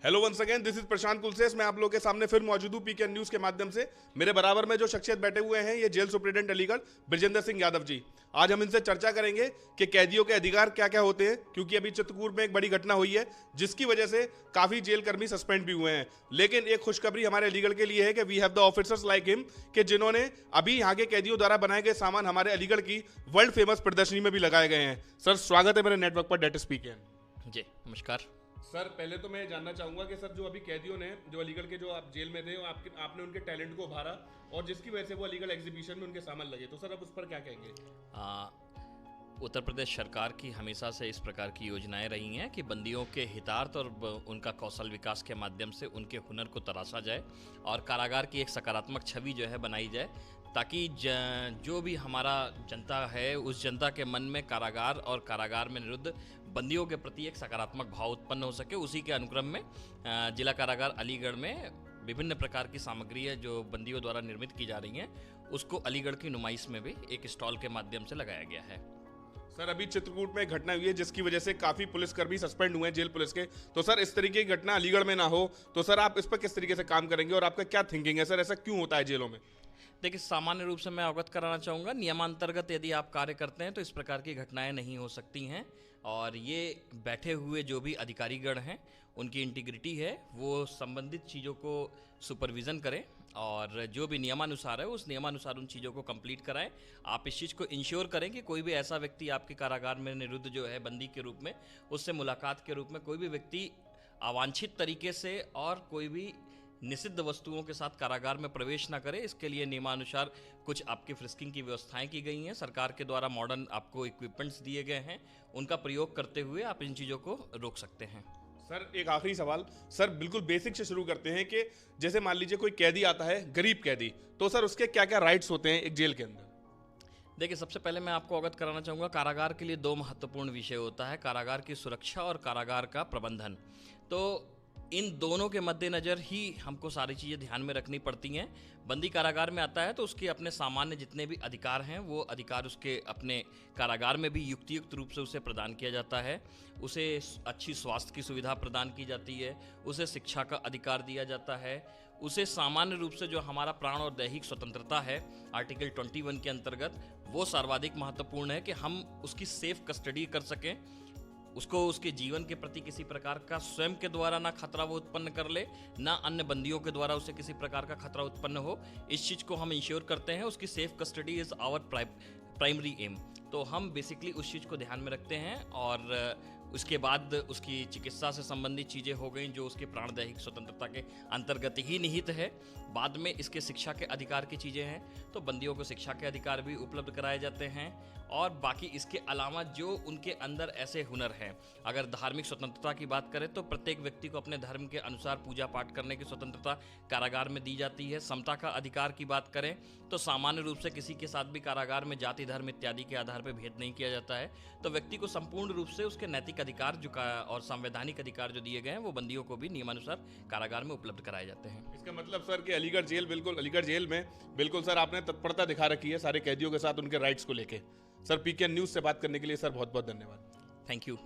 Hello once again, this is Prashant Kulses. मैं आप लोगों के सामने फिर मौजूद हूँ पीके न्यूज़ के माध्यम से। मेरे बराबर में जो शख्सियत बैठे हुए हैं ये जेल सुप्रिटेंडेंट अलीगढ़ ब्रजेंद्र सिंह यादव जी। आज हम इनसे चर्चा करेंगे कि कैदियों के अधिकार क्या क्या होते हैं, क्योंकि अभी चित्रकूट में एक बड़ी घटना हुई है जिसकी वजह से काफ़ी जेल कर्मी सस्पेंड भी हुए हैं। लेकिन एक खुशखबरी हमारे अलीगढ़ के लिए है कि we have the officers like him कि जिन्होंने अभी यहाँ के कैदियों द्वारा बनाए गए सामान हमारे अलीगढ़ की वर्ल्ड फेमस प्रदर्शनी में भी लगाए गए हैं। सर, स्वागत है मेरे नेटवर्क पर डेट स्पीक। जी नमस्कार सर, पहले तो मैं जानना चाहूंगा कि सर जो अभी कैदियों ने जो अलीगढ़ के जो आप जेल में थे आपने उनके टैलेंट को उभारा और जिसकी वजह से वो अलीगढ़ एग्जीबिशन में उनके सामान लगे, तो सर अब उस पर क्या कहेंगे? उत्तर प्रदेश सरकार की हमेशा से इस प्रकार की योजनाएं रही हैं कि बंदियों के हितार्थ और उनका कौशल विकास के माध्यम से उनके हुनर को तराशा जाए और कारागार की एक सकारात्मक छवि जो है बनाई जाए, ताकि जो भी हमारा जनता है उस जनता के मन में कारागार और कारागार में निरुद्ध बंदियों के प्रति एक सकारात्मक भाव उत्पन्न हो सके। उसी के अनुक्रम में जिला कारागार अलीगढ़ में विभिन्न प्रकार की सामग्री है जो बंदियों द्वारा निर्मित की जा रही हैं, उसको अलीगढ़ की नुमाइश में भी एक स्टॉल के माध्यम से लगाया गया है। सर, अभी चित्रकूट में एक घटना हुई है जिसकी वजह से काफी पुलिसकर्मी सस्पेंड हुए हैं जेल पुलिस के, तो सर इस तरीके की घटना अलीगढ़ में ना हो, तो सर आप इस पर किस तरीके से काम करेंगे और आपका क्या थिंकिंग है? सर, ऐसा क्यों होता है जेलों में? देखिए, सामान्य रूप से मैं अवगत कराना चाहूँगा, नियमांतर्गत यदि आप कार्य करते हैं तो इस प्रकार की घटनाएं नहीं हो सकती हैं। और ये बैठे हुए जो भी अधिकारीगण हैं उनकी इंटीग्रिटी है, वो संबंधित चीज़ों को सुपरविज़न करें और जो भी नियमानुसार है उस नियमानुसार उन चीज़ों को कंप्लीट कराएं। आप इस चीज़ को इंश्योर करें कि कोई भी ऐसा व्यक्ति आपके कारागार में निरुद्ध जो है बंदी के रूप में, उससे मुलाकात के रूप में कोई भी व्यक्ति अवांछित तरीके से और कोई भी निषिद्ध वस्तुओं के साथ कारागार में प्रवेश ना करे। इसके लिए नियमानुसार कुछ आपकी फ्रिस्किंग की व्यवस्थाएं की गई हैं। सरकार के द्वारा मॉडर्न आपको इक्विपमेंट्स दिए गए हैं, उनका प्रयोग करते हुए आप इन चीज़ों को रोक सकते हैं। सर, एक आखिरी सवाल, सर बिल्कुल बेसिक से शुरू करते हैं कि जैसे मान लीजिए कोई कैदी आता है, गरीब कैदी, तो सर उसके क्या क्या राइट्स होते हैं एक जेल के अंदर? देखिए, सबसे पहले मैं आपको अवगत कराना चाहूँगा, कारागार के लिए दो महत्वपूर्ण विषय होता है, कारागार की सुरक्षा और कारागार का प्रबंधन। तो इन दोनों के मद्देनज़र ही हमको सारी चीज़ें ध्यान में रखनी पड़ती हैं। बंदी कारागार में आता है तो उसके अपने सामान्य जितने भी अधिकार हैं वो अधिकार उसके अपने कारागार में भी युक्तियुक्त रूप से उसे प्रदान किया जाता है। उसे अच्छी स्वास्थ्य की सुविधा प्रदान की जाती है, उसे शिक्षा का अधिकार दिया जाता है, उसे सामान्य रूप से जो हमारा प्राण और दैहिक स्वतंत्रता है आर्टिकल 21 के अंतर्गत, वो सर्वाधिक महत्वपूर्ण है कि हम उसकी सेफ कस्टडी कर सकें, उसको उसके जीवन के प्रति किसी प्रकार का स्वयं के द्वारा ना खतरा वो उत्पन्न कर ले, ना अन्य बंदियों के द्वारा उसे किसी प्रकार का खतरा उत्पन्न हो। इस चीज़ को हम इंश्योर करते हैं। उसकी safe custody is our primary aim. तो हम बेसिकली उस चीज़ को ध्यान में रखते हैं और उसके बाद उसकी चिकित्सा से संबंधित चीज़ें हो गई जो उसके प्राण दैहिक स्वतंत्रता के अंतर्गत ही निहित है। बाद में इसके शिक्षा के अधिकार की चीज़ें हैं, तो बंदियों को शिक्षा के अधिकार भी उपलब्ध कराए जाते हैं। और बाकी इसके अलावा जो उनके अंदर ऐसे हुनर हैं, अगर धार्मिक स्वतंत्रता की बात करें तो प्रत्येक व्यक्ति को अपने धर्म के अनुसार पूजा पाठ करने की स्वतंत्रता कारागार में दी जाती है। समता का अधिकार की बात करें तो सामान्य रूप से किसी के साथ भी कारागार में जाति धर्म इत्यादि के आधार पर भेद नहीं किया जाता है। तो व्यक्ति को संपूर्ण रूप से उसके नैतिक अधिकार जो और संवैधानिक अधिकार जो दिए गए हैं वो बंदियों को भी नियमानुसार कारागार में उपलब्ध कराए जाते हैं। इसका मतलब सर कि अलीगढ़ जेल में बिल्कुल सर आपने तत्परता दिखा रखी है सारे कैदियों के साथ उनके राइट्स को लेके। सर, पीके न्यूज़ से बात करने के लिए सर बहुत बहुत धन्यवाद। Thank you.